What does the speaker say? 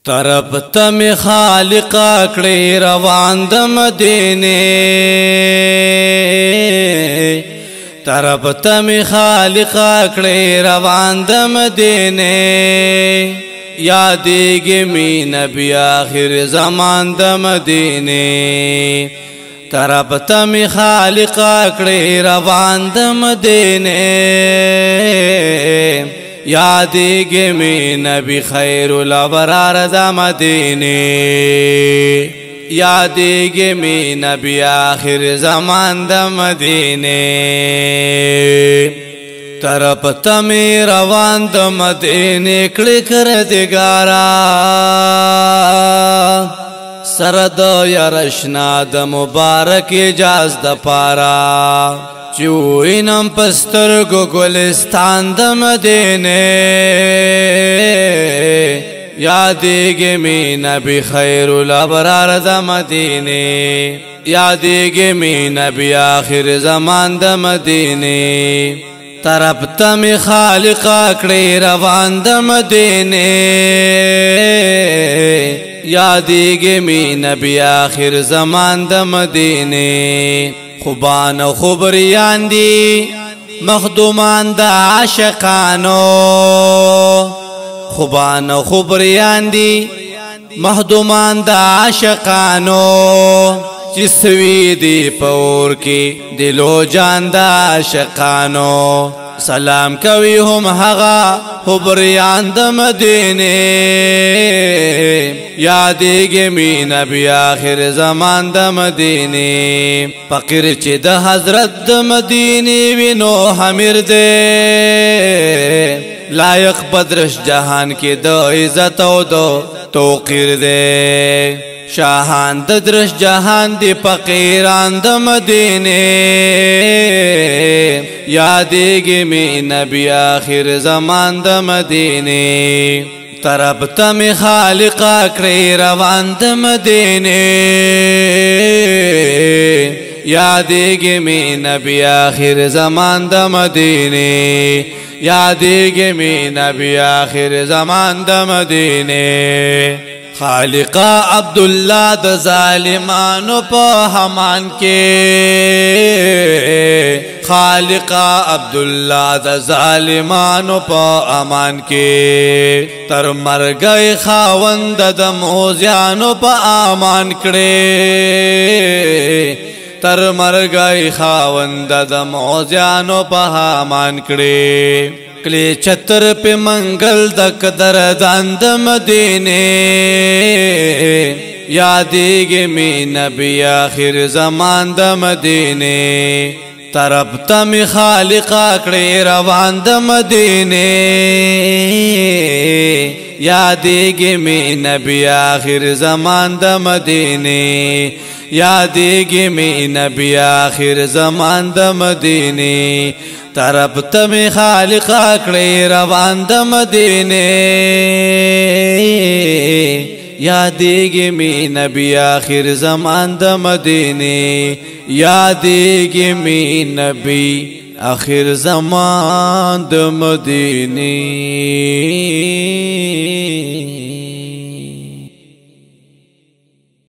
طرف تم خالق کړی روان د مدینه طرف تم خالق کړی روان د مدینه یادېږي می نبی آخر زمان د مدینه طرف تم خالق کړی روان د مدینه یادېږي می نبی خیر الابرار د مدینه یادېږي می نبی آخر زمان د مدینه طرف تم روان د مدینه کړي کردګارا سرد یارشنا د مبارک اجاز د پارا چوینم پسترگو گلستان د مدینه یادېږي می نبی خیر الابرار د مدینه یادېږي می نبی آخر زمان د مدینه طرف تم خالق کړی روان د مدینه یادېږي می نبی آخر زمان د مدینه خوبان و خبریان دی مخدومان دا عاشقانو خوبان و خبریان دی مخدومان دا عاشقانو چی سوی دی پور کی دلو جان دا عاشقانو سلام کوي هم هغه خبریان د مدینه یادېږي می نبی آخر زمان د مدینه فقیر چې د حضرت د مدینه وینو حمیر دی لایق بدرش جهان کې د عزت او د توقیر دی شاهان د درش جهان دی فقیران د مدینه یادېږي می نبی آخر زمان د مدینه طرف تم خالق کړی روان د مدینه یادېږي می نبی آخر زمان د مدینه یادېږي می نبی آخر زمان د مدینه خالق عبدالله د ظالمانو په همان کې خالق عبدالله د ظالمانو په امان کې تر مرګي خاوند د موزیانو په امان کړي تر مرګي خاوند د موزیانو په امان کړي کلی چتر په منګل د قدر داند مدینه یادېږي می نبی آخر زمان د مدینه طرف تم خالق کړی روان د مدینه یادېږي می نبی آخر زمان د مدینه یادېږي می نبی آخر زمان د مدینه طرف تم خالق کړی روان د مدینه یادېږي می نبی آخر زمان د مدینه یادېږي می نبی آخر زمان د مدینه